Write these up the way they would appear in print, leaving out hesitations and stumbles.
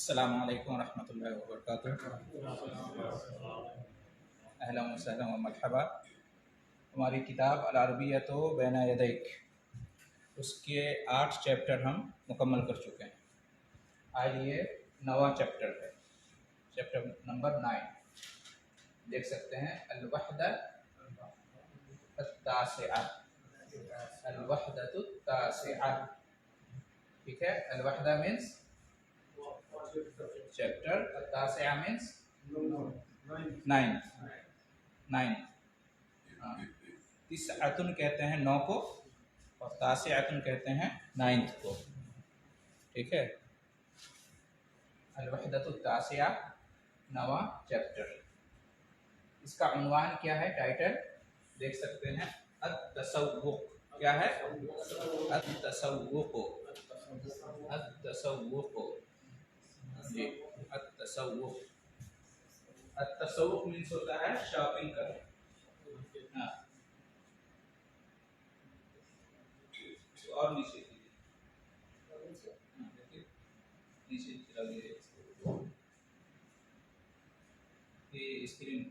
अस्सलामु अलैकुम रहमतुल्लाहि व बरकातुहू। अहलन व सहलन व मरहबा। हमारी किताब अल अरबिय्यतु बैन यदैक, उसके 8 चैप्टर हम मुकम्मल कर चुके हैं। आज ये 9वां चैप्टर है, चैप्टर नंबर 9। देख सकते हैं अल वहदा अत्तासिआ, अल वहदतु तासिआ। ठीक है, अल वहदा मीन्स चैप्टर, अत्तासिआ मीन्स 9। तिस्अतुन कहते हैं 9 को, और तासिअतुन कहते हैं 9th को। ठीक है, अल वहदतु तासिआ 9वां चैप्टर। इसका उन्वान क्या है, टाइटल देख सकते हैं, अत-तसव्वुक। क्या है? अत-तसव्वुक, अत-तसव्वुक जी, अत-तसव्वुक। अत-तसव्वुक मीन्स होता है शॉपिंग करना। हाँ, और नीचे कीजिए, हाँ, देखिए नीचे चलाइए ये स्क्रीन।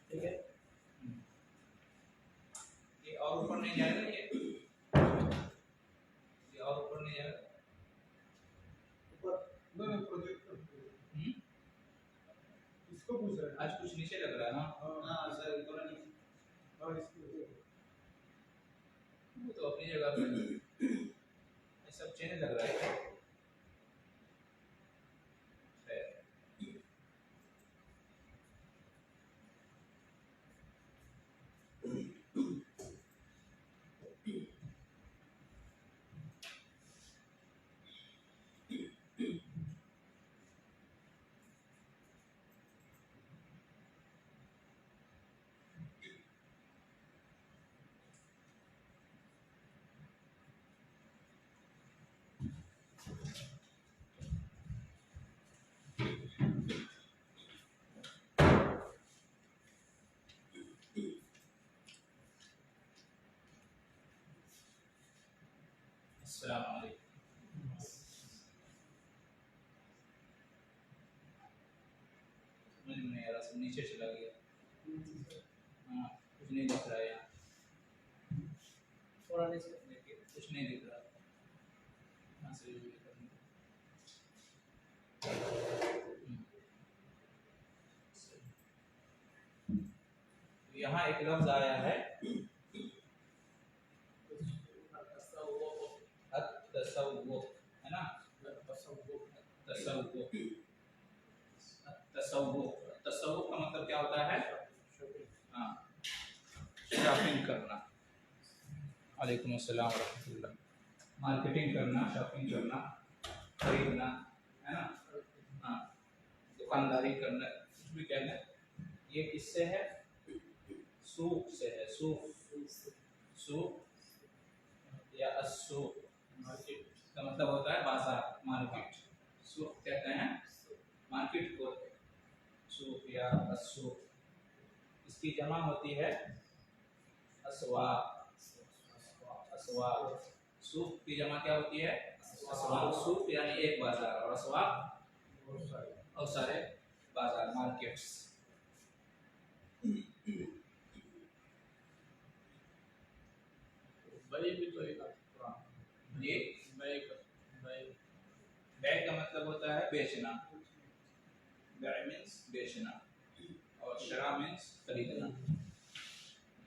ठीक है, ये और ऊपर नहीं जाएगा, ये और ऊपर नहीं जाएगा। इसको पूछ रहे हैं। आज कुछ नीचे लग रहा है ना? हाँ सर ऊपर नहीं, इसको वो तो अपनी जगह पे ये सब चेंज लग रहा है। अस्सलाम वालेकुम। समझ में नहीं आ रहा, सब नीचे चला गया। हाँ, कुछ नहीं दिख रहा है यहाँ, थोड़ा नीचे देखिए, कुछ नहीं दिख रहा। यहाँ से भी करना। यहाँ एक लफ्ज आया है अत-तसव्वुक, है ना? तसव्वुक, तसव्वुक का मतलब क्या होता है? हाँ, शॉपिंग करना। वालेकुम अस्सलाम रहमतुल्लाह। मार्केटिंग करना, शॉपिंग करना, खरीदना, है ना? हाँ, दुकानदारी करना, कुछ भी कहना। ये किससे है? सूक से है। सूक, सूक या अस्सूक, मार्केट का मतलब होता है बाजार, मार्केट। सूक कहते हैं मार्केट को, सूक या अस्सूक। इसकी जमा होती है अस्वाक। अस्वाक, सूक की जमा क्या होती है? अस्वाक। सूक यानी एक बाजार, और अस्वाक और सारे बाजार, मार्केट्स। भाई भी तो एक ये भाई बैग का मतलब होता है बेचना। बैग मीन्स बेचना, और शरा मीन्स खरीदना।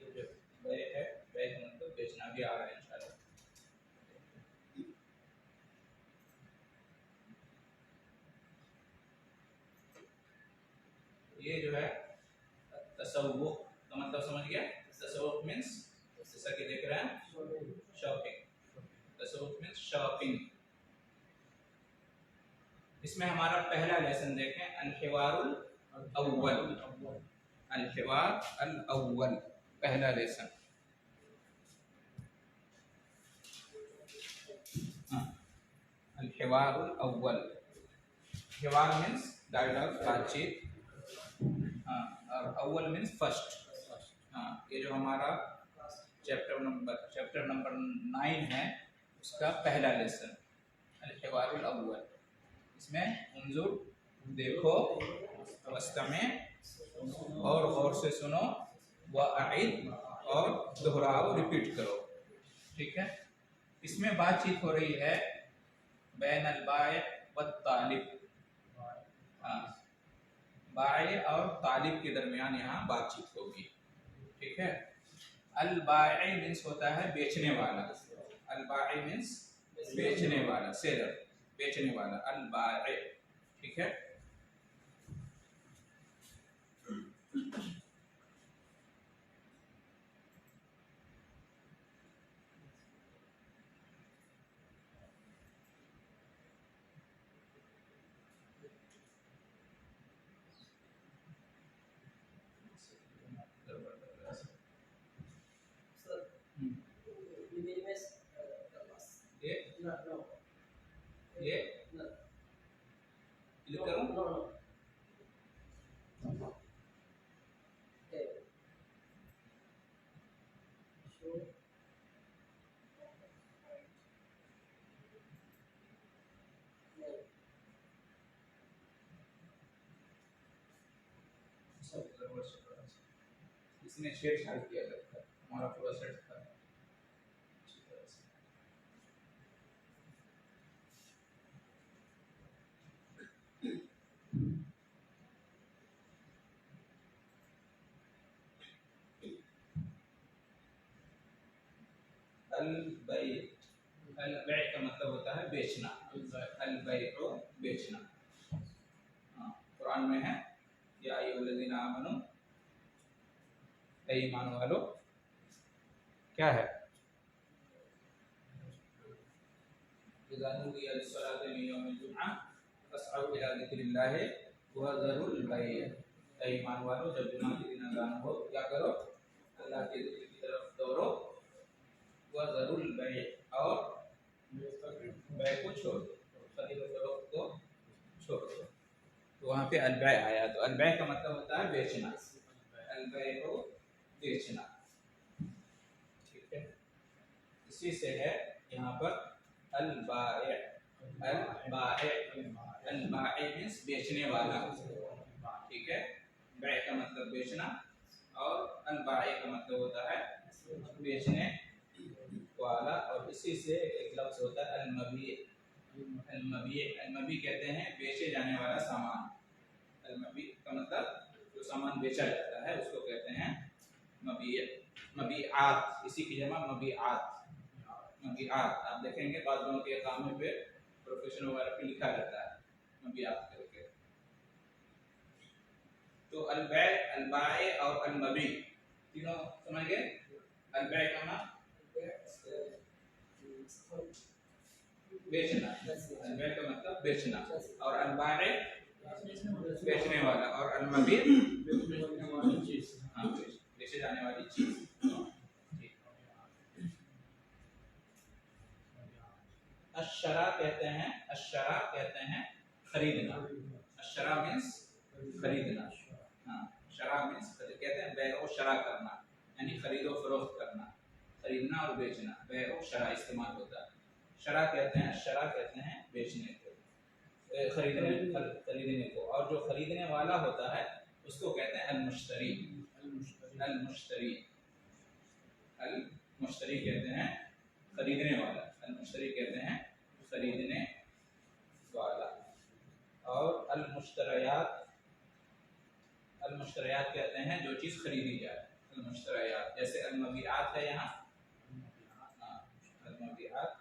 ये जो बैग है, बैग का मतलब बेचना, भी आ रहा है इंशाल्लाह। ये जो है तसव्वुक का मतलब समझ गया? तसव्वुक मीन्स जैसा कि देख रहे हैं शॉपिंग। तसव्वुक means shopping. इसमें हमारा पहला लेसन देखें, अल-हिवारुल अव्वल। अल-हिवार अल अव्वल, पहला लेसन। अल-हिवारुल अव्वल। हिवार मीन्स डायलॉग, बातचीत। हाँ, और अव्वल मीन्स फर्स्ट। हाँ, ये जो हमारा चैप्टर नंबर 9 है, उसका पहला लेसन अल-हिवारुल अव्वल। इसमें उन्जुर देखो, वस्तमे और गौर से सुनो, व अईद और दोहराओ, रिपीट करो। ठीक है, इसमें बातचीत हो रही है बैन अल बाय व तालिब। हाँ, बाय और तालिब के दरमियान यहाँ बातचीत होगी। ठीक है, अल बाय मीन्स होता है बेचने वाला। अल बाय मीन्स बेचने वाला, सेलर, बेचने वाला, अल बाय। ठीक है, ये ये क्लिक करूं? इसने छेड़छाड़ किया लगता है, हमारा पूरा सेट था अच्छी तरह से। अल-बै, अल-बै का मतलब होता है बेचना। अल-बै को बेचना। हाँ, कुरान में है, या अय्युहल्लज़ीना आमनू, ऐ ईमान वालो, क्या है? इज़ा नूदिया लिस्सलाति मिन यौमिल जुम्आ फस्अऊ इला ज़िक्रिल्लाहि व ज़रुल बै। ऐ ईमान वालो, जब जुमा के दिन अज़ान हो, क्या करो? अल्लाह के ज़िक्र की तरफ दौड़ो, व ज़रुल बै, और बै को छोड़ दो, खरीद और फरोख्त को छोड़ दो। तो वहाँ पे अल-बै आया, तो अल-बै का मतलब होता है बेचना। अल-बै को बेचना। ठीक है, इसी से है यहाँ पर अल-बाय। अल-बाय, अल-बाय मीन्स बेचने वाला। ठीक है, बै का मतलब बेचना, और अल-बाय का मतलब होता है बेचने वाला। और इसी से एक लफ्ज़ होता है अल-मबी। अल-मबी, अल-मबी कहते हैं बेचे जाने वाला सामान। अल-मबी का मतलब जो सामान बेचा जाता है उसको कहते हैं मबी। मबीआत, इसी की जमा मबीआत। मबीआत आप देखेंगे बाद के कामों पे, प्रोफेशन वगैरह पे लिखा रहता है मबीआत करके। तो अल-बै, अल-बाय और अल-मबी तीनों समझ गए? अल-बै का मतलब बेचना, अल-बै का मतलब बेचना, और अल-बाय बेचने वाला, और अल-मबी हाँ, बेचे जाने वाली चीज। अश्शरा कहते हैं, अश्शरा कहते हैं खरीदना। अश्शरा मीन्स खरीदना। हाँ, शरा मीन्स कहते हैं बै और शरा करना, यानी खरीदो फरोख्त करना, खरीदना और बेचना। बै और शरा इस्तेमाल होता है। शरा कहते हैं, शरा कहते हैं बेचने को, खरीदने को, और जो खरीदने वाला होता है उसको कहते हैं अल-मुश्तरी। अल-मुश्तरी, अल-मुश्तरी कहते हैं खरीदने वाला, अल-मुश्तरी कहते हैं खरीदने वाला। और अल-मुश्तरयात, अल-मुश्तरयात कहते हैं जो चीज़ खरीदी जाए। अल-मुश्तरयात, जैसे अल-मबीआत है यहाँ, अल-मबीआत,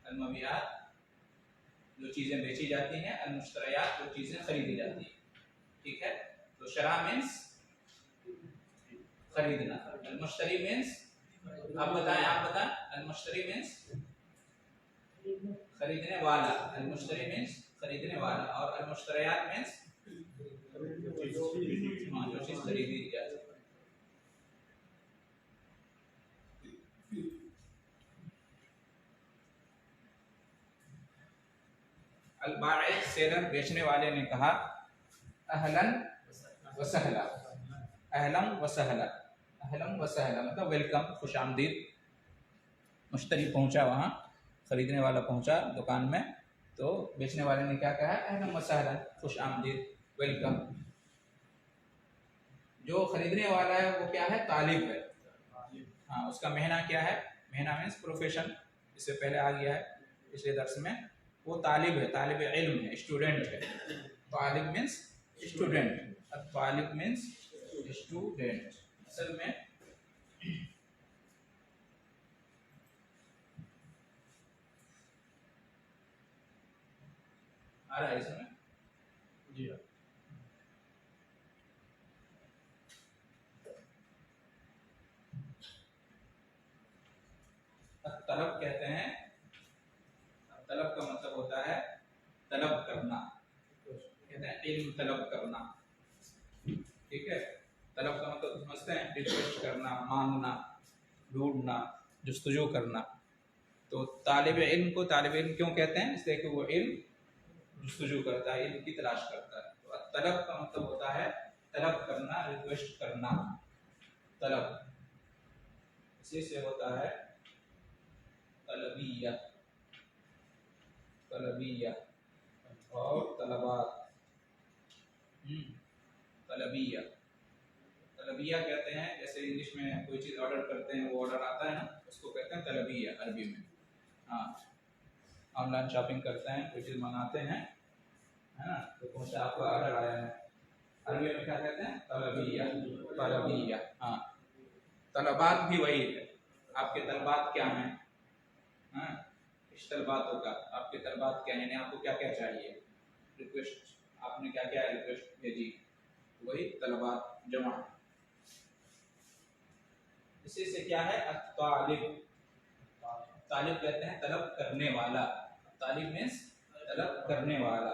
अल-मबीआत जो चीज़ें बेची जाती हैं, अल-मुश्तरयात जो चीज़ें खरीदी जाती हैं। ठीक है, तो शरा मीन्स खरीदना, अल-मुश्तरी मीन्स, आप बताएं, आप बताएं। अल-मुश्तरी मीन्स खरीदने वाला, अल-मुश्तरी मीन्स खरीदने वाला, और अल-मुश्तरयात मीन्स जो चीज़ खरीदी जाती है। अल बाइअ सेलर बेचने वाले ने कहा अहलन व सहला, अहलम व सहला, अहलम व सहला मतलब वेलकम, खुश आमदीद। मुश्तरी पहुंचा वहाँ, खरीदने वाला पहुंचा दुकान में, तो बेचने वाले ने क्या कहा, अहलम व सहला, खुश आमदीद, वेलकम। जो खरीदने वाला है वो क्या है, तालिब है। हाँ, उसका मेहना क्या है, मेहना मीन्स प्रोफेशन, इससे पहले आ गया है पिछले दर्स में। वो तालिब है, तालिब इल्म है, स्टूडेंट है। तालिब मीन्स स्टूडेंट, तालिब मीन्स स्टूडेंट। असल में आ रहा है इसमें जी हाँ। तलब कहते हैं, तलब का मतलब होता है तलब करना, कहते हैं इल्म तलब करना, ठीक है। तलब का मतलब समझते हैं, रिक्वेस्ट करना, मांगना, ढूंढना, जुस्तजू करना। तो तालिब इल्म को तालिब इल्म क्यों कहते हैं, इसलिए कि वो इल्म जुस्तजू करता है, इल्म की तलाश करता है। तो तलब का मतलब होता है तलब करना, रिक्वेस्ट करना, तलब, इसी से होता है तलबिया, तलबिया और तलबात। तलबिया, तलबिया कहते हैं, जैसे इंग्लिश में कोई चीज़ ऑर्डर करते हैं, वो ऑर्डर आता है ना, उसको कहते हैं तलबिया अरबी में। हाँ, ऑनलाइन शॉपिंग करते हैं, कोई चीज़ मंगाते हैं, है ना, तो कौन सा आपका ऑर्डर आया है, अरबी में क्या कहते हैं, तलबिया, तलबिया। हाँ, तलबात भी वही है, आपके तलबात क्या हैं, हाँ, इस तलबातों का, आपके तलबात क्या है, आपको क्या क्या चाहिए, रिक्वेस्ट, आपने क्या क्या रिक्वेस्ट भेजी, वही तलबात जमा। इसी से क्या है, तालिब, तालिब कहते हैं तलब करने वाला, तालिब मीन्स तलब करने वाला,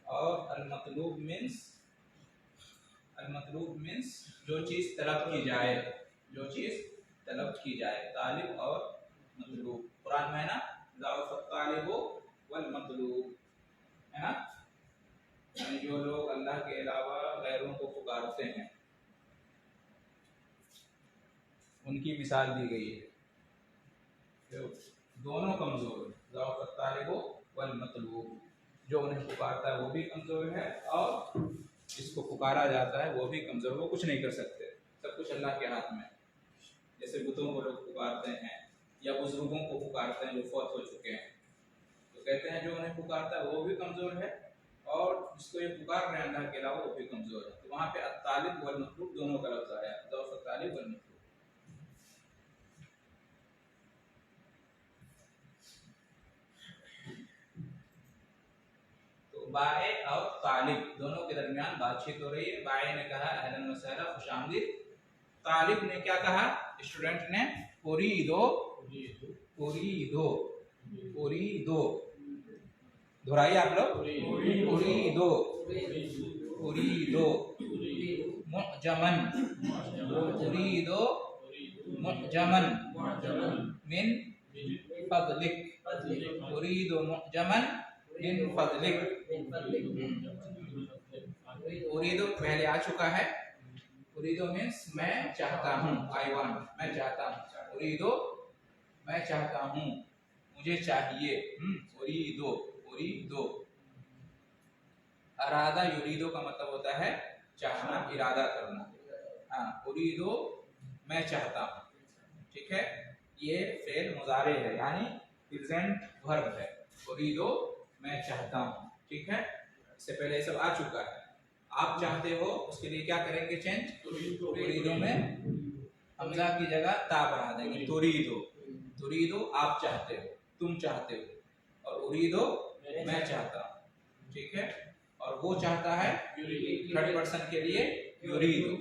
और अल-मतलूब मीन्स, अल-मतलूब मीन्स जो चीज़ तलब की जाए, जो चीज़ तलब की जाए, तालिब और मतलूब। कुरान में है ना, ज़अफ़त तालिबु वल मतलूब, है ना, यानी जो लोग अल्लाह के अलावा गैरों को पुकारते हैं, उनकी मिसाल दी गई है, तो दोनों कमज़ोर है, ज़अफ़त तालिबु वल मतलूब, जो उन्हें पुकारता है वो भी कमज़ोर है, और जिसको पुकारा जाता है वो भी कमज़ोर, वो कुछ नहीं कर सकते, सब कुछ अल्लाह के हाथ में। जैसे बुतों को लोग पुकारते हैं, या बुजुर्गों को पुकारते हैं जो फौत हो चुके हैं, तो कहते हैं जो उन्हें पुकारता है वो भी कमज़ोर है, और जिसको ये पुकार रहे हैं अल्लाह के अलावा वो भी कमज़ोर है। तो वहाँ पे अत-तालिब वल मतलूब दोनों का लफ्ज़ आया, ज़अफ़त तालिब वल मतलूब। तो बाए और तालिब दोनों के दरमियान बातचीत हो रही है। बाए ने कहा अहलन व सहला, खुशामदीद। तालिब ने क्या कहा, स्टूडेंट ने, उरीदो, उरीदो, उरीदो, दोहराइए आप लोग, उरीदो, उरीदो, मुअजमन, उरीदो मुअजमन मिन फज़लिक, उरीदो मुअजमन मिन फज़लिक। उरीदो पहले आ चुका है, उरीदो मीन्स मैं चाहता हूँ, आई वांट, मैं चाहता हूँ, उरीदो मैं चाहता हूँ, मुझे चाहिए, उरीदो, उरीदो। अरादा युरीदो का मतलब होता है चाहना, इरादा करना। हाँ, उरीदो मैं चाहता हूँ, ठीक है। ये फेल मुजारे है, यानी प्रेजेंट वर्ब है, उरीदो मैं चाहता हूँ, ठीक है। इससे पहले ये सब आ चुका है। आप चाहते हो, उसके लिए क्या करेंगे, चेंज, उरीदो में हमजा की जगह ता बढ़ा देंगे, तुरीदो, तुरीदो आप चाहते हो, तुम चाहते हो, और उरीदो मैं चाहता हूँ, ठीक है। और वो चाहता है थर्ड पर्सन के लिए युरीदो,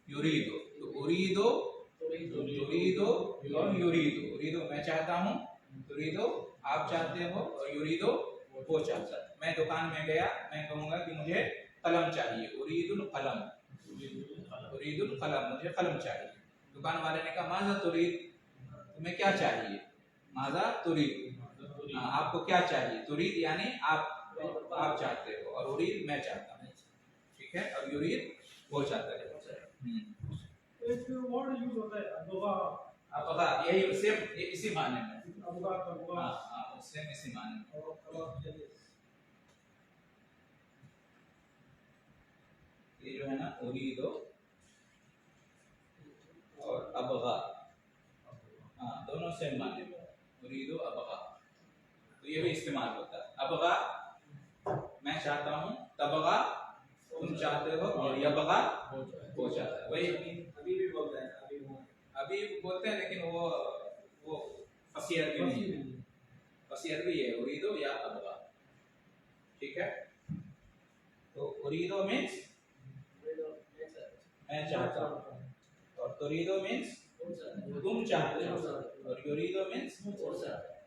युरीदो, तो उरीदो, तुरीदो और युरीदो। उरीदो मैं चाहता हूँ, तुरीदो आप चाहते हो, और युरीदो वो चाहता है। मैं दुकान में गया, मैं कहूँगा कि मुझे कलम चाहिए, उरीदुल कलम, उरीदुल कलम, मुझे कलम चाहिए। दुकान वाले ने कहा माज़ा तुरीद, तुम्हें क्या चाहिए, माज़ा तुरीद, आपको क्या चाहिए, तुरीद यानी आप आप चाहते हो, और उरीद मैं चाहता हूँ, ठीक है, और युरीद वो चाहता है। एक वर्ड यूज होता है अबगा, अबगा, यही सेम इसी माने में, अबगा अबगा, हाँ हाँ सेम इसी माने में। और कबाब चाहिए। ये जो है ना उरीदो और अबगा, हाँ दोनों सेम माने में, उरीदो अबगा, तो ये भी इस्तेमाल होता है। अबगा मैं चाहता हूँ, तबगा तुम चाहते हो, और यबगा वो चाहता है। वही अभी भी बोलते हैं, अभी बोलते हैं, लेकिन वो फसी अरबी नहीं है, फसी अरबी है उरीदो या अबगा, ठीक है। तो उरीदो मीन्स मैं चाहता हूँ, और तुरीदो मीन्स तुम चाहते हो, और युरीदो मीन्स वो चाहता है।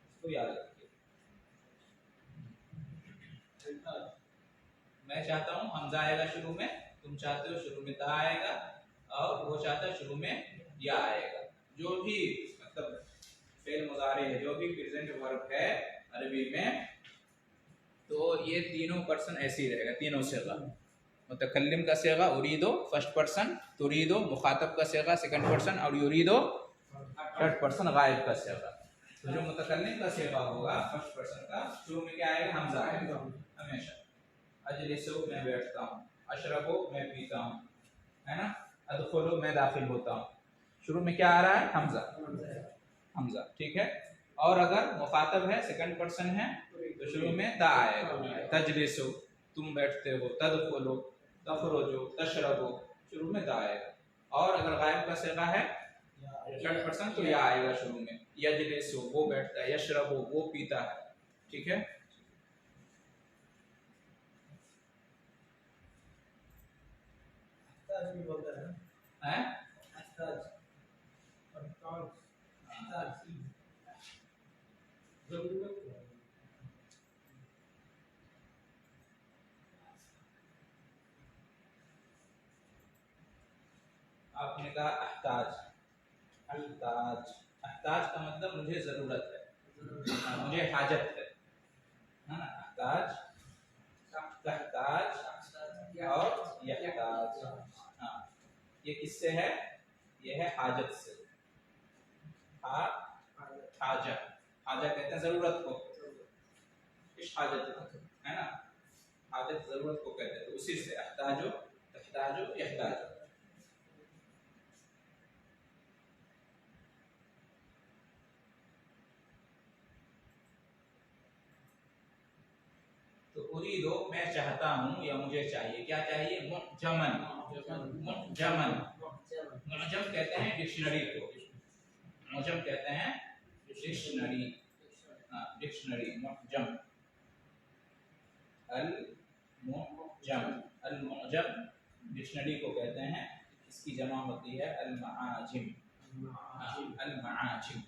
इसको याद रखिए। मैं चाहता हूँ हमजा आएगा शुरू में, तुम चाहते हो शुरू में ता आएगा, और वो चाहता है शुरू में या आएगा। जो भी मतलब फेल मुजारे है, जो भी प्रेजेंट वर्ब है अरबी में, तो ये तीनों पर्सन ऐसे ही रहेगा, तीनों सेगा। मुतकल्लिम का सेगा उरीदो फर्स्ट पर्सन, तुरीदो मुखातब का सेगा सेकंड पर्सन, और युरीदो थर्ड पर्सन गायब का सेगा। तो जो मुतकल्लिम का सेगा होगा फर्स्ट पर्सन का, शुरू में क्या आएगा, हमजा आएगा हमेशा। अजलिसु मैं बैठता हूँ, अशरबु मैं पीता हूँ, है ना, अदखुलु मैं दाखिल होता हूँ, शुरू में क्या आ रहा है, हमजा, हमजा, ठीक है। और अगर मुखातब है सेकंड पर्सन है, तो शुरू में ता आएगा, तजलिसु तुम बैठते हो, तदखुलु तखरुजु तशरबु, शुरू में ता आएगा। और अगर गायब का सेगा है थर्ड पर्सन, तो या आएगा शुरू में, यजलिसु वो बैठता है, यशरबु वो पीता है, ठीक है। भी बोलते हैं, हैं आपने कहा अहताज, अहताज, अहताज का मतलब मुझे जरूरत है, मुझे हाजत है ना। अहताज, तहताज और यहताज, हाँ ये किससे है, ये है हाजत से। हाजा, हाजा कहते हैं जरूरत को, इस हाजत है ना, हाजत जरूरत को कहते हैं, तो उसी से अहताजो तहताजो यहताजो। तो उरीदो मैं चाहता हूँ या मुझे चाहिए, क्या चाहिए, मुअजमन, मुअजमन, मुअजम कहते हैं डिक्शनरी को, मुअजम कहते हैं डिक्शनरी, डिक्शनरी, मुअजम, अल मुअजम, अल मुअजम डिक्शनरी को कहते हैं, इसकी जमा होती है अल मआजिम, अल मआजिम,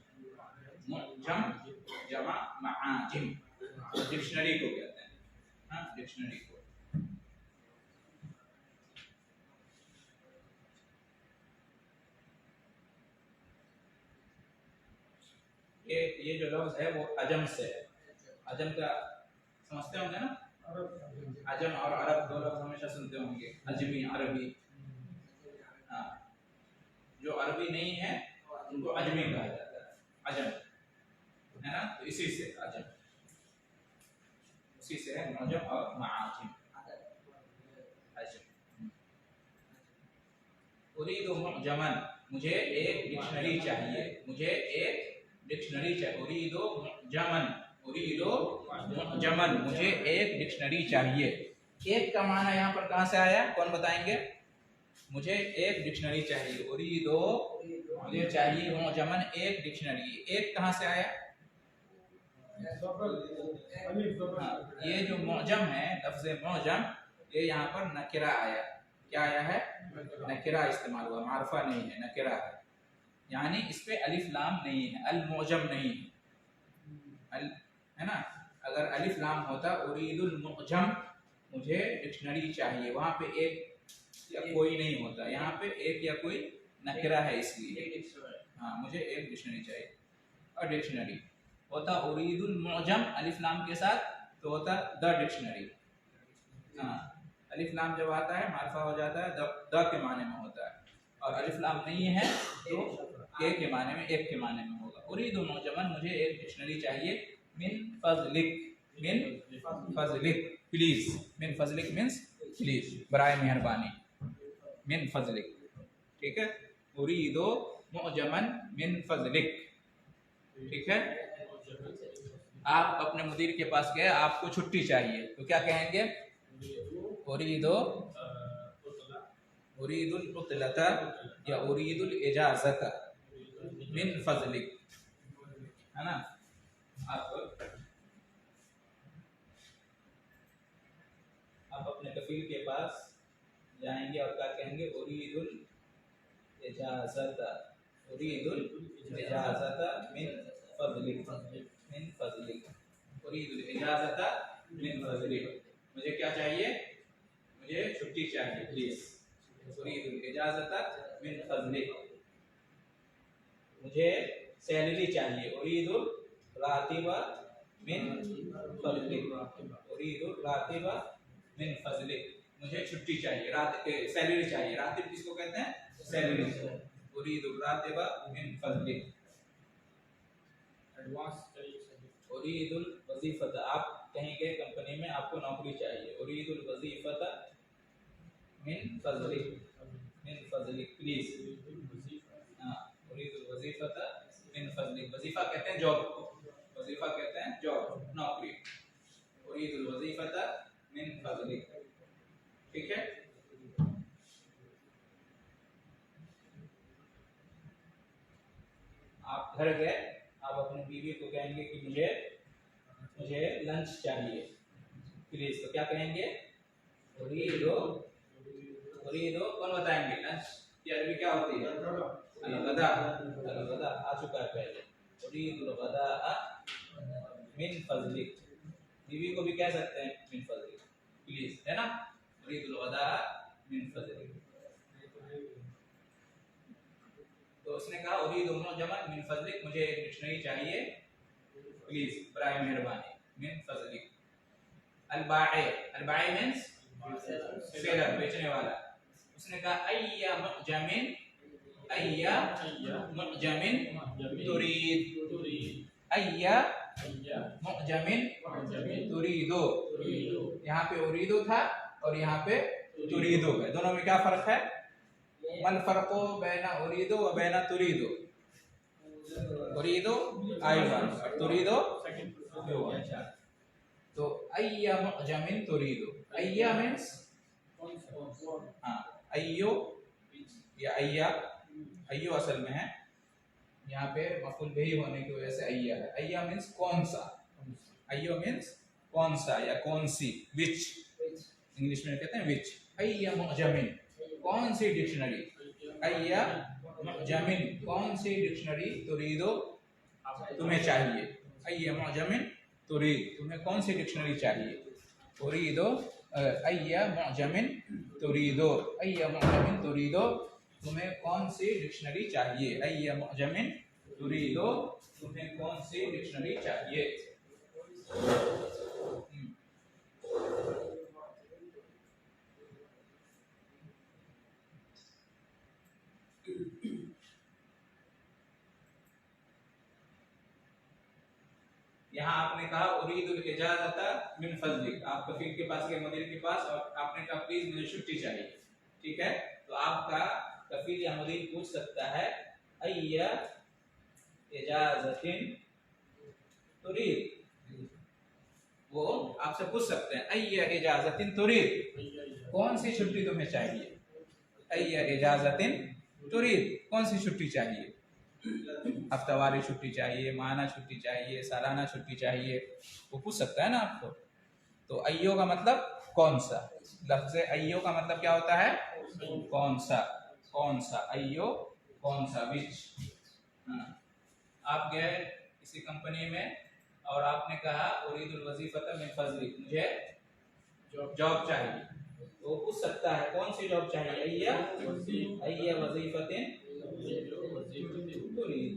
मुअजम जमा मआजिम, डिक्शनरी को कहते हैं, हाँ डिक्शनरी को। ये जो लफ्ज है वो अजम से है, अजम का समझते होंगे ना, अजम और अरब दो लफ्ज हमेशा सुनते होंगे, अजमी अरबी, हाँ जो अरबी नहीं है उनको अजमी कहा जाता है, अजम है ना, तो इसी से अजम, उसी से है मुअजम और मआजिम, अजम। उरीदु मुअजमन मुझे एक डिक्शनरी चाहिए, मुझे एक डिक्शनरी चाहिए, उरीदु मुअजमन, उरीदु मुअजमन मुझे एक डिक्शनरी चाहिए। एक का माना यहाँ पर कहाँ से आया, कौन बताएंगे, मुझे एक डिक्शनरी चाहिए, उरीदु मुझे चाहिए मुअजमन एक डिक्शनरी, एक कहाँ से आया, हाँ ये जो मुअजम है लफ्ज मुअजम, ये यहाँ पर नकिरा आया, क्या आया है, नकिरा इस्तेमाल हुआ, मारफा नहीं है, नकिरा है, यानी इस पे अलिफ लाम नहीं है, अल मुअजम नहीं है, अल है ना, अगर अलिफ लाम होता उरीदुल मुअजम मुझे डिक्शनरी चाहिए, वहाँ पे एक या कोई नहीं होता, यहाँ पे एक या कोई नकिरा है इसलिए, हाँ मुझे एक डिक्शनरी चाहिए। और डिक्शनरी होता उरीदुल मुअजम अलिफ लाम के साथ तो होता द डिक्शनरी। हाँ, अलिफ लाम जब आता है मार्फा हो जाता है, द के माने में होता है, और अलिफ लाम नहीं है तो एक के माने में, एक के माने में होगा। उरीदु मुअजमन, मुझे एक डिक्शनरी चाहिए, मिन फज़लिक, मिन फज़लिक प्लीज, मिन फज़लिक मीन्स प्लीज, बराए मेहरबानी, मिन फज़लिक, ठीक है। उरीदु मुअजमन मिन फज़लिक, ठीक है। आप अपने मुदीर के पास गए, आपको छुट्टी चाहिए, तो क्या कहेंगे? उरीदुल उतलता या उरीदुल इजाज़ता मिन फज़लिक, है ना। आप अपने कफील के पास जाएंगे और क्या कहेंगे? उरीदुल इजाज़ता, उरीदुल इजाज़ता मिन फज़लिक, मिन फज़लिक, उरीदुल इजाज़ता मिन फज़लिक, मुझे क्या चाहिए? मुझे छुट्टी चाहिए प्लीज। उरीदुल इजाज़ता मिन फज़लिक, मुझे सैलरी चाहिए। उरीदुल रातिबा मिन फज़लिक, उरीदुल रातिबा मिन फज़लिक, मुझे छुट्टी चाहिए, रात सैलरी चाहिए। रातिब किसको कहते हैं? सैलरी। उरीदुल रातिबा मिन फज़लिक। एडवांस उरीदुल वजीफता, आप कहीं गए कंपनी में, आपको नौकरी चाहिए। उरीदुल वजीफता मिन फज़लिक, मिन फज़लिक प्लीज। हाँ, उरीदुल वजीफता मिन फज़लिक, वजीफा कहते हैं जॉब को, वजीफा कहते हैं जॉब, नौकरी। उरीदुल वजीफता मिन फज़लिक, ठीक है। आप घर गए, आप अपनी बीवी को कहेंगे कि मुझे लंच चाहिए प्लीज, तो क्या कहेंगे? उरीदु, उरीदु कौन बताएंगे? लंच की अरबी क्या होती है? अल-गदा, अल-गदा आ चुका है पहले। उरीदुल गदा मिन फज़लिक, बीवी को भी कह सकते हैं मिन फज़लिक प्लीज, है ना। उरीदुल गदा मिन फज़लिक, तो उसने कहा उरीदु मुअजमन मिन फज़लिक, मुझे एक डिक्शनरी चाहिए प्लीज, बराए मेहरबानी, मिन फज़लिक। अल-बाई, अल-बाई मींस सेलर, बेचने वाला। उसने कहा अय्या मुअजमिन, अय्या मुअजमिन तुरीद, अय्या मुअजमिन तुरीदो। यहाँ पे उरीदो था और यहाँ पे तुरीदो है, दोनों में क्या फर्क है? मल फर्को बैना उरीदो व बैना तुरीदो? उरीदो आइवन और तुरीदो सेकंड। तो अय्या मुअजमिन तुरीदो, अय्या मींस हाँ, अय्यो या अय्या, अय्यो असल में है, यहाँ पे मफूल बिही होने की वजह से अय्या है। अय्या मींस कौन सा, अय्यो मींस कौन सा या कौन सी, विच, इंग्लिश में कहते हैं विच। अय्या मुअजमिन, कौन सी डिक्शनरी, अय्या मुअजमिन, कौन सी डिक्शनरी तुरीदो तुम्हें चाहिए। अय्या मुअजमिन तुरीद, तुम्हें कौन सी डिक्शनरी चाहिए? तुरीदो अय्या मुअजमिन तुरीदो, अय्या मुअजमिन तुरीदो, तुम्हें कौन सी डिक्शनरी चाहिए? अय्या मुअजमिन तुरीदो, तुम्हें कौन सी डिक्शनरी चाहिए? यहाँ आपने कहा उरीदुल इजाज़ता मिन फज़लिक, आप कफील के पास गए, मुदीर के पास, और आपने कहा प्लीज मुझे छुट्टी चाहिए, ठीक है। तो आपका कफील या मुदीर पूछ सकता है अय्या इजाज़तिन तुरीद, वो आपसे पूछ सकते हैं अय्या इजाज़तिन तुरीद, कौन सी छुट्टी तुम्हें चाहिए? अय्या इजाज़तिन तुरीद, कौन सी छुट्टी चाहिए? हफ्तावारी छुट्टी चाहिए, माहाना छुट्टी चाहिए, सालाना छुट्टी चाहिए, वो पूछ सकता है ना आपको। तो अय्यो का मतलब कौन सा, लफ्ज़ अय्यो का मतलब क्या होता है? कौन सा, कौन सा, अय्यो कौन सा, विच। आप गए किसी कंपनी में और आपने कहा उरीदुल वजीफता मिन फज़लिक, मुझे जॉब चाहिए, तो वो पूछ सकता है कौन सी जॉब चाहिए? अय्या वजीफतिन तुरीद,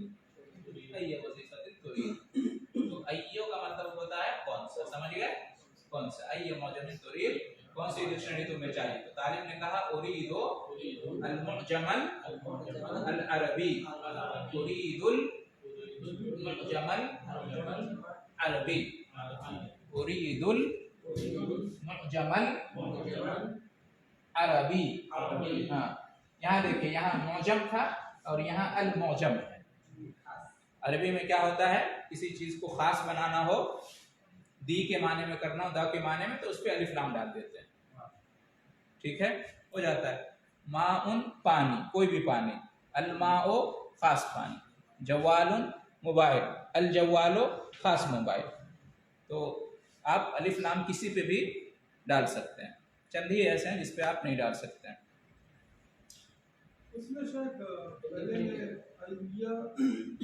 अय्या वजीफतिन तुरीद। तो अय्यो का मतलब होता है कौन सा, समझ गए? तालिब ने कहा उरीदु अल मुअजमल अल अरबी, उरीदुल मुअजमल अरबी, उरीदुल मुअजमल अरबी। हाँ, यहाँ देखिए, यहाँ मौजम था और यहाँ अल मौजम है। अरबी में क्या होता है, किसी चीज को खास बनाना हो, दी के माने में करना हो, दा के माने में, तो उस पर अलिफ लाम डाल देते हैं, ठीक है, हो जाता है। माउन पानी, कोई भी पानी, अल माओ खास पानी, जवालुन मोबाइल, अल जवालो खास मोबाइल। तो आप अलिफ लाम किसी पे भी डाल सकते हैं, चंद ही ऐसे हैं जिस पे आप नहीं डाल सकते हैं। इसमें शायद पहले में अय्या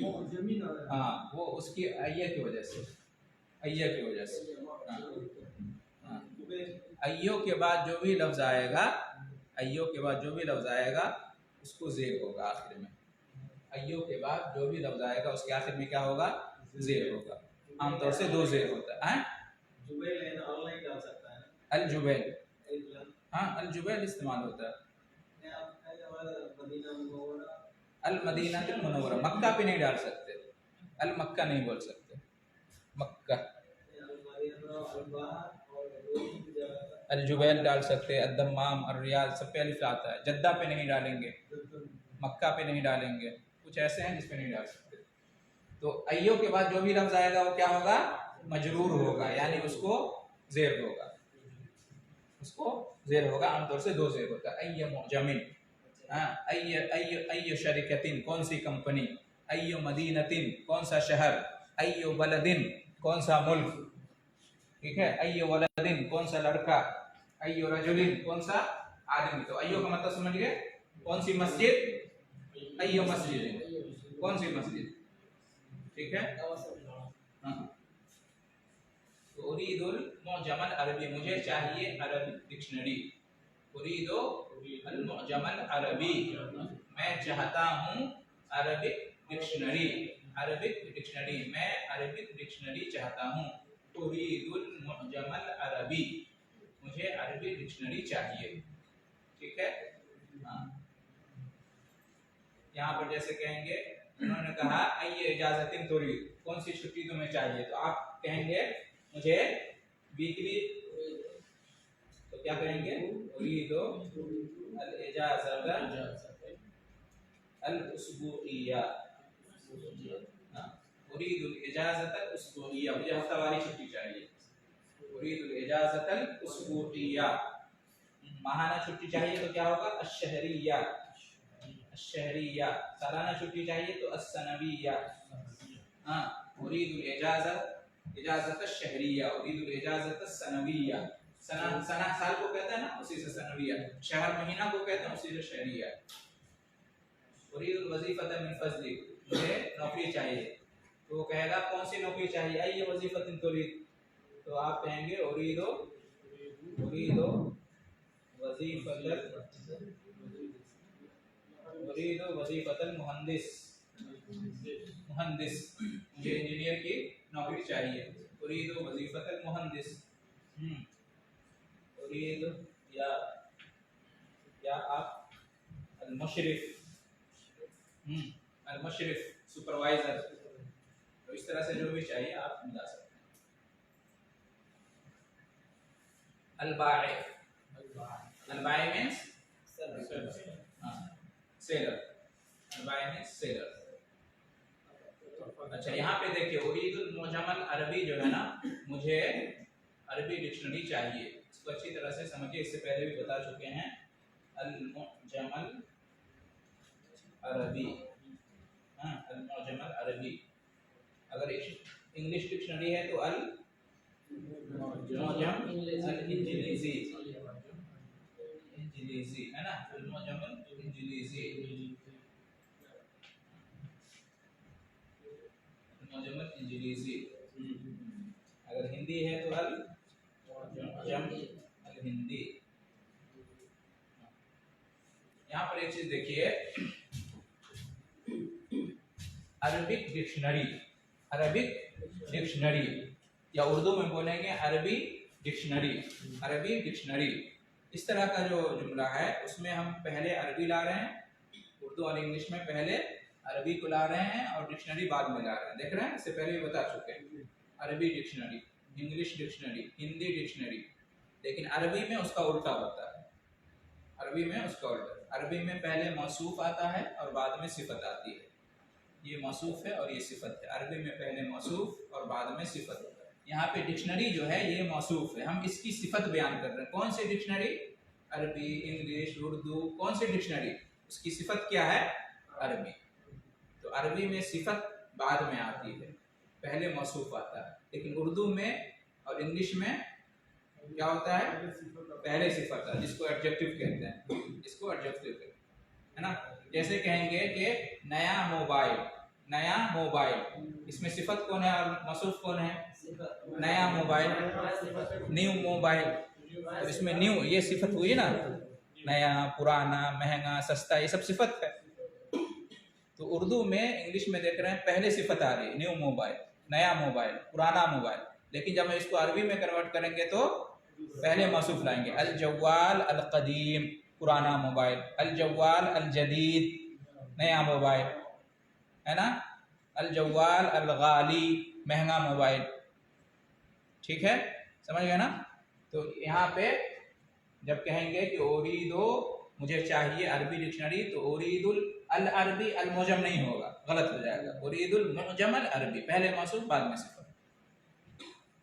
और जमीन आ रहा है। हाँ, वो उसकी अय्या की वजह से, अय्या की वजह से। हाँ, अय्यो के बाद जो भी लफ्ज आएगा, अय्यो के बाद जो भी लफ्ज आएगा उसको ज़ेर होगा आखिर में। अय्यो के बाद जो भी लफ्ज आएगा उसके आखिर में क्या होगा, ज़ेर होगा। आमतौर से दो ज़ेर होता है। जुबैल है ना, ऑनलाइन डाल सकता है ना, अल जुबैल, हाँ अल जुबैल इस्तेमाल होता है। अल मदीना तिल मुनव्वरा, मक्का पे नहीं डाल सकते, अल मक्का नहीं बोल सकते, मक्का। अल जुबैल डाल सकते, अल दम्माम, अल रियाद, सब पे अलिफ आता है। जद्दा पे नहीं डालेंगे, मक्का पे नहीं डालेंगे, कुछ ऐसे हैं जिस पे नहीं डाल सकते। तो अय्यो के बाद जो भी लफ्ज आएगा वो क्या होगा, मजरूर होगा, यानी उसको ज़ेर होगा, उसको ज़ेर होगा। आमतौर से दो ज़ेर होता है। अय्य मुअजमिन, अय्य शरीकतिन, कौन सी कंपनी, अय्य मदीनतिन, कौन सा शहर, अय्य बलदिन, कौन सा मुल्क, ठीक है, अय्य वलदिन, कौन सा लड़का, अय्य रजुलिन, कौन सा आदमी। तो अय्यो का मतलब समझ गए, कौन सी मस्जिद, अय्य मस्जिद, कौन सी मस्जिद, ठीक है। तो उरीदुल मुअजमल अरबी, मुझे चाहिए अरबी डिक्शनरी, उरीदु अल मुअजमल अरबी, मैं चाहता हूँ अरबिक डिक्शनरी, अरबिक डिक्शनरी, मैं अरबिक डिक्शनरी चाहता हूँ। उरीदुल मुअजमल अरबी, मुझे अरबी डिक्शनरी चाहिए, ठीक है। हाँ, यहाँ पर जैसे कहेंगे, उन्होंने कहा अय्य इजाज़तिन तुरीद, कौन सी छुट्टी तुम्हें चाहिए, तो आप कहेंगे मुझे वीकली, तो क्या कहेंगे, उरीदु अल इजाज़त अल उसबुइया, उरीदुल इजाज़त अल उसबुइया, मुझे हफ्तावारी छुट्टी चाहिए, उरीदुल इजाज़त अल उसबुइया। माहाना छुट्टी चाहिए तो क्या होगा, अश्शहरिया, अश्शहरिया। सालाना छुट्टी चाहिए तो अस्सनविया। हाँ, उरीदुल इजाज़त अश्शहरिया, उरीदुल इजाज़त अस्सनविया। सना साल को कहते हैं ना, उसी से सनविया, शहर महीना को कहते हैं, उसी से शहरिया। उरीदुल वज़ीफ़त मिन फ़ज़ली, मुझे नौकरी चाहिए, तो वो कहेगा कौन सी नौकरी चाहिए, अय्य वज़ीफ़तिन तुरीद, तो आप कहेंगे उरीदु वज़ीफ़तल मुहंदिस, मुहंदिस, मुझे इंजीनियर की नौकरी चाहिए, उरीदु वज़ीफ़तल मुहंदिस। उरीदु, या आप अल मुशरिफ, अल मुशरिफ सुपरवाइजर, तो इस तरह से जो भी चाहिए आप मिला सकते हैं। अल बाइ, अल बाइ मींस सेलर, अल बाइ मींस सेलर। अच्छा, यहाँ पे देखिए उरीदुल मुअजमल अरबी जो है ना, मुझे अरबी डिक्शनरी चाहिए, इसको अच्छी तरह से समझिए, इससे पहले भी बता चुके हैं। अल मुअजमल अरबी, हाँ अल मुअजमल अरबी। अगर इंग्लिश डिक्शनरी है तो अल मुअजम इंजलीज़ी, इंजलीज़ी है ना, अल मुअजम इंजलीज़ी, मुअजम इंजलीज़ी। अगर हिंदी है तो अल मुअजम अल हिंदी। यहाँ पर एक चीज देखिए, अरबिक डिक्शनरी, अरबिक डिक्शनरी, या उर्दू में बोलेंगे अरबी डिक्शनरी, अरबी डिक्शनरी। इस तरह का जो जुमला है उसमें हम पहले अरबी ला रहे हैं, उर्दू और इंग्लिश में पहले अरबी को ला रहे हैं और डिक्शनरी बाद में ला रहे हैं। देख रहे हैं, इससे पहले भी बता चुके हैं। अरबी dictionary, English dictionary, Hindi dictionary, लेकिन अरबी में उसका उल्टा होता है। अरबी में उसका उल्टा, अरबी में पहले मौसूफ आता है और बाद में सिफत आती है। ये मौसूफ है और ये सिफत है। अरबी में पहले मौसूफ और बाद में सिफत होता है। यहाँ पे डिक्शनरी जो है ये मौसूफ है, हम इसकी सिफत बयान कर रहे हैं। कौन सी डिक्शनरी? अरबी, इंग्लिश, उर्दू, कौन सी डिक्शनरी? उसकी सिफत क्या है? अरबी। तो अरबी में सिफत बाद में आती है, पहले मौसूफ आता है। लेकिन उर्दू में और इंग्लिश में क्या होता है? पहले सिफत है, जिसको एडजेक्टिव कहते हैं, इसको एडजेक्टिव कहते हैं, है ना। जैसे कहेंगे कि नया मोबाइल, नया मोबाइल, इसमें सिफत कौन है और मौसूफ कौन है? नया मोबाइल, न्यू मोबाइल। तो इसमें न्यू ये सिफत हुई ना, नया, पुराना, महंगा, सस्ता, ये सब सिफत है। तो उर्दू में, इंग्लिश में देख रहे हैं पहले सिफत आ रही है, न्यू मोबाइल, नया मोबाइल, पुराना मोबाइल। लेकिन जब हम इसको अरबी में कन्वर्ट करेंगे तो पहले मौसूफ लाएंगे। अल जवाल अल कदीम, पुराना मोबाइल, अल जवाल अल जदीद, नया मोबाइल, है ना। अल जवाल अल गाली, महंगा मोबाइल। ठीक है, समझ गए ना। तो यहाँ पे जब कहेंगे कि ओरीदो, मुझे चाहिए अरबी डिक्शनरी, तो ओरीदुल अल अरबी अल मुअजम नहीं होगा, गलत हो जाएगा। ओरीदुल मुअजम अल अरबी, पहले मौसूफ बाद में सिफत।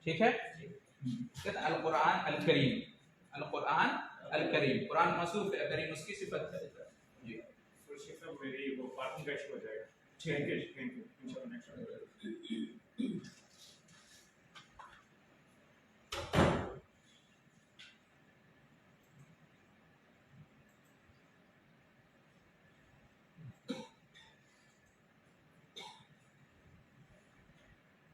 ठीक है। अल कुरान अल करीम, अल कुरान अल करीम, कुरान मौसूफ है, करीम उसकी सिफत है। जी तो शेख साहब मेरी वो पार्किंग का इशू हो जाएगा। ठीक है, थैंक यू इंशाल्लाह नेक्स्ट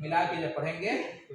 मिला के जब पढ़ेंगे तो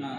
हाँ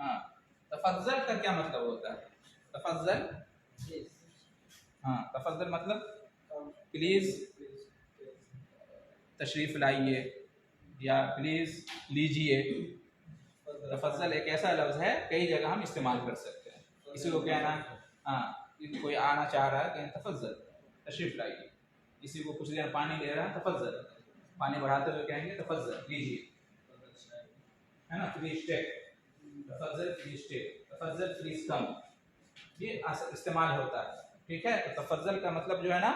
हाँ, तफज़्ज़ल का क्या मतलब होता है? तफज़्ज़ल, हाँ तफज़्ज़ल मतलब प्लीज़ तशरीफ़ लाइए या प्लीज़ लीजिए। तफज़्ज़ल एक ऐसा लफ्ज़ है, कई जगह हम इस्तेमाल कर सकते हैं। किसी को कहना, हाँ कोई आना चाह रहा है, कहें तफज़्ज़ल तशरीफ़ लाइए। किसी को कुछ देर पानी ले रहा है, तफज़्ज़ल, पानी बढ़ाते हुए कहेंगे तफज़्ज़ल लीजिए, है ना। प्लीज़ टेक, तफज़्ज़ल प्लीज़ टेक, तफज़्ज़ल प्लीज़ कम, ये इस्तेमाल होता है। ठीक है, तो तफज़्ज़ल का मतलब जो है ना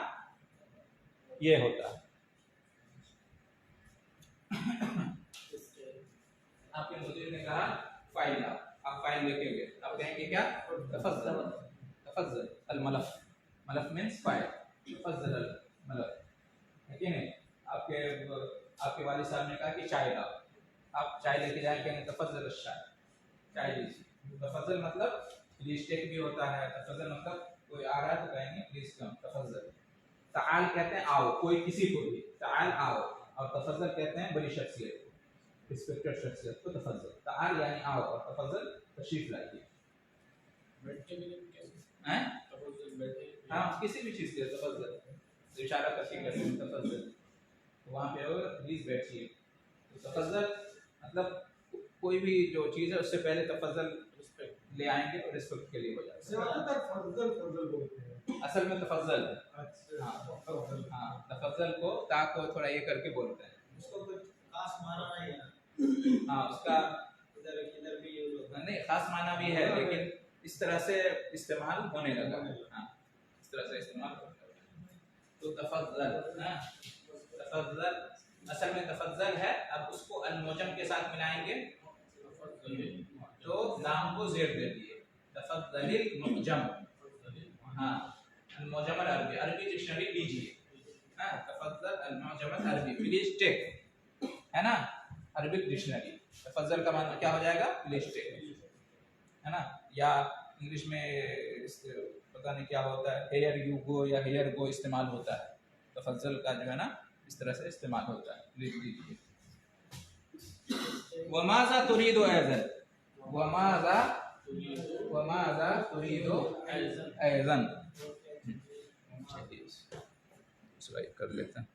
ये होता है। आपके मुदीर ने कहा फाइल लाओ, आप फाइल लेके गए, आप कहेंगे क्या? तफज़्ज़ल, तफज़्ज़ल अल मलफ, मलफ मीन्स फाइल, तफज़्ज़ल अल मलफ, है कि नहीं। आपके वालिद साहब ने कहा कि चाय लाओ, आप चाय लेके जाएं, कहेंगे तफज़्ज़ल चाय, चाय लीजिए। तफज़्ज़ल मतलब प्लीज़ टेक भी होता है। तफज़्ज़ल मतलब कोई आ रहा है तो कहेंगे प्लीज़ कम, तफज़्ज़ल। ताल कहते हैं आओ, कोई किसी को भी ताल आओ, और तफज़्ज़ल कहते हैं बड़ी शख्सियत को, रिस्पेक्टेड शख्सियत को तफज़्ज़ल। ताल यानी आओ और तफज़्ज़ल तशरीफ़ लाइए। हैं? हाँ, किसी भी चीज़ के तफज़्ज़ल, इशारा करके कहते हैं तफज़्ज़ल। तो वहाँ पे और प्लीज़ बैठिए। तो तफज़्ज़ल मतलब कोई भी जो चीज़ है उससे पहले तफज़्ज़ल ले आएंगे तो रिस्पेक्ट के लिए हो जाता है। असल में तफज़्ज़ल, हाँ तफज़्ज़ल को ता को थोड़ा ये करके बोलते हैं। हाँ उसका नहीं खास माना भी है, लेकिन इस तरह से इस्तेमाल होने लगा। हाँ इस तरह से इस्तेमाल होने लगा। तो तफज़्ज़ल, तफज़्ज़ल असल में तफज़्ज़ल है। अब उसको अल मुअजम के साथ मिलाएंगे तो नाम को ज़ेर दे दिए, तफज़्ज़लिल मुअजम। हाँ अल मुअजम अल अरबी, अरबी डिक्शनरी लीजिए। हाँ तफज़्ज़ल अल मुअजम अल अरबी, प्लीज़ टेक, है ना। अरबिक डिक्शनरी, तफज़्ज़ल का मतलब क्या हो जाएगा? प्लीज़ टेक, है ना। या इंग्लिश में पता नहीं क्या होता है, हेयर यू गो या हेयर गो इस्तेमाल होता है। तफज़्ज़ल का जो है ना इस तरह से इस्तेमाल होता है। लिख लीजिए वमाज़ा तुरीदु ऐज़न, वमाज़ा तुरीदु ऐज़न। चलिए कर लेते हैं।